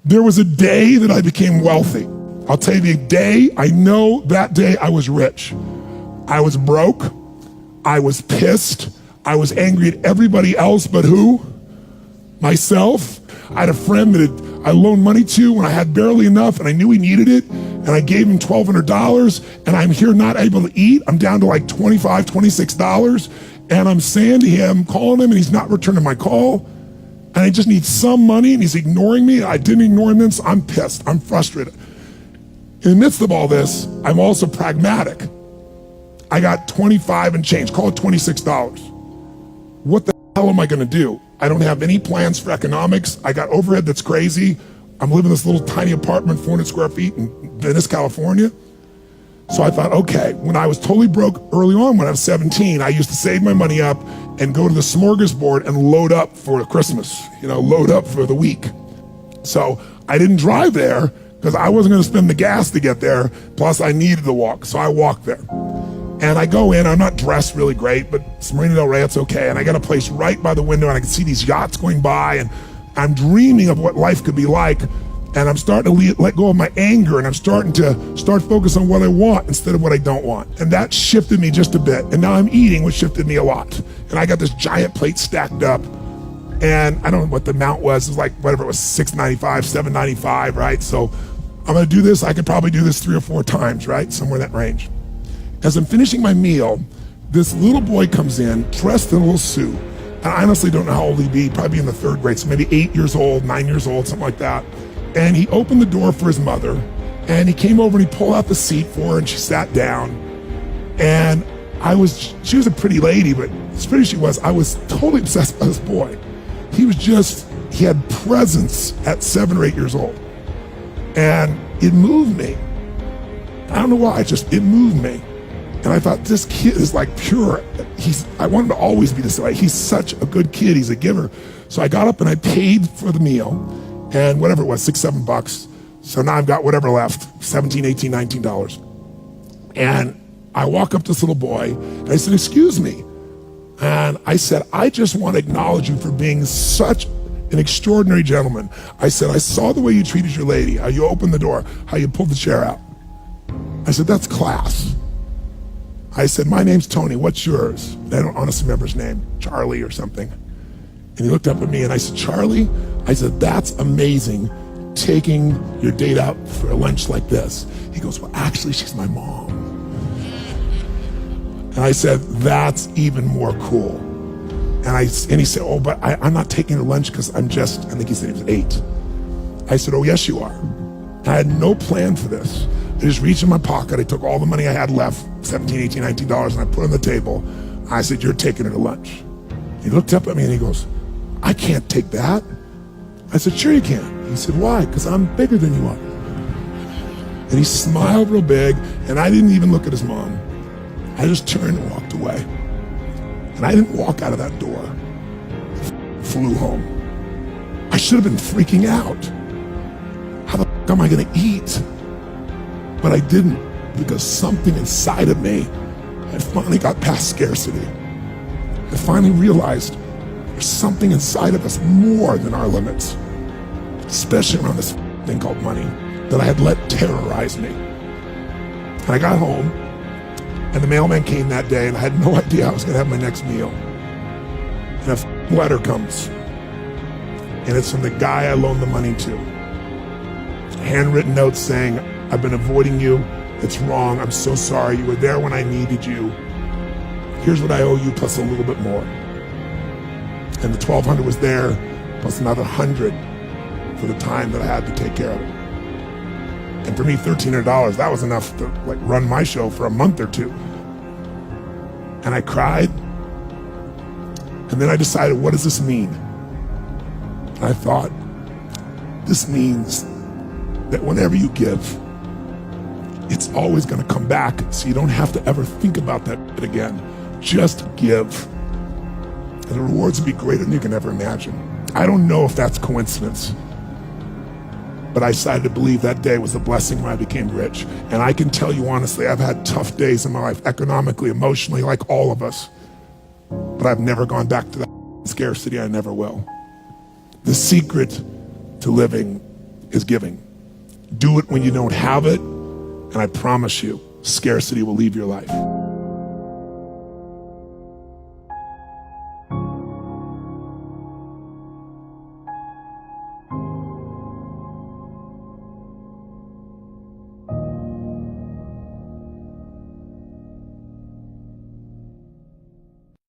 There was a day that I became wealthy. I'll tell you the day, I know that day I was rich. I was broke. I was pissed. I was angry at everybody else but who? Myself. I had a friend that I loaned money to when I had barely enough and I knew he needed it, and I gave him $1,200, and I'm here not able to eat. I'm down to like $25, $26, and I'm saying to him, calling him, and he's not returning my call, and I just need some money, and he's ignoring me. I didn't ignore him then, so I'm pissed. I'm frustrated. In the midst of all this, I'm also pragmatic. I got 25 and change, call it $26. What the hell am I gonna do? I don't have any plans for economics. I got overhead that's crazy. I'm living in this little tiny apartment, 400 square feet in Venice, California. So I thought, okay, when I was totally broke early on, when I was 17, I used to save my money up and go to the smorgasbord and load up for Christmas, load up for the week. So I didn't drive there because I wasn't gonna spend the gas to get there, plus I needed to walk, so I walked there. And I go in, I'm not dressed really great, but it's Marina Del Rey, it's okay. And I got a place right by the window, and I can see these yachts going by, and I'm dreaming of what life could be like. And I'm starting to let go of my anger, and I'm starting to focus on what I want instead of what I don't want. And that shifted me just a bit. And now I'm eating, which shifted me a lot. And I got this giant plate stacked up, and I don't know what the amount was. It was like, whatever, it was $6.95, $7.95, right? So I'm gonna do this. I could probably do this 3 or 4 times, right? Somewhere in that range. As I'm finishing my meal, this little boy comes in, dressed in a little suit. And I honestly don't know how old he'd be, probably in the 3rd grade, so maybe 8 years old, 9 years old, something like that. And he opened the door for his mother, and he came over and he pulled out the seat for her, and she sat down. And she was a pretty lady, but as pretty as she was, I was totally obsessed by this boy. He had presence at 7 or 8 years old. And it moved me. I don't know why, it moved me. And I thought, this kid is like pure. I want him to always be this way. He's such a good kid, he's a giver. So I got up and I paid for the meal, and whatever it was, $6, $7. So now I've got whatever left, $17, $18, $19. And I walk up to this little boy, and I said, excuse me. And I said, I just want to acknowledge you for being such an extraordinary gentleman. I said, I saw the way you treated your lady, how you opened the door, how you pulled the chair out. I said, that's class. I said, my name's Tony, what's yours? I don't honestly remember his name, Charlie or something. And he looked up at me and I said, Charlie? I said, that's amazing, taking your date out for a lunch like this. He goes, well, actually, she's my mom. And I said, that's even more cool. And he said, oh, but I'm not taking her lunch because I think he said he was 8. I said, oh, yes, you are. I had no plan for this. I just reached in my pocket, I took all the money I had left, $17, $18, $19, and I put it on the table. I said, you're taking her to lunch. He looked up at me and he goes, I can't take that. I said, sure you can. He said, why? Because I'm bigger than you are. And he smiled real big, and I didn't even look at his mom. I just turned and walked away. And I didn't walk out of that door. I flew home. I should have been freaking out. How the f am I gonna eat? But I didn't, because something inside of me had finally got past scarcity. I finally realized there's something inside of us more than our limits, especially around this thing called money that I had let terrorize me. And I got home, and the mailman came that day, and I had no idea I was gonna have my next meal. And a letter comes, and it's from the guy I loaned the money to. A handwritten note saying, I've been avoiding you. It's wrong. I'm so sorry. You were there when I needed you. Here's what I owe you plus a little bit more. And the $1,200 was there plus another $100 for the time that I had to take care of it. And for me, $1,300, that was enough to run my show for a month or 2. And I cried. And then I decided, what does this mean? And I thought, this means that whenever you give, it's always gonna come back, so you don't have to ever think about that again. Just give. And the rewards will be greater than you can ever imagine. I don't know if that's coincidence, but I decided to believe that day was a blessing when I became rich. And I can tell you honestly, I've had tough days in my life, economically, emotionally, like all of us. But I've never gone back to that scarcity, I never will. The secret to living is giving. Do it when you don't have it, and I promise you, scarcity will leave your life.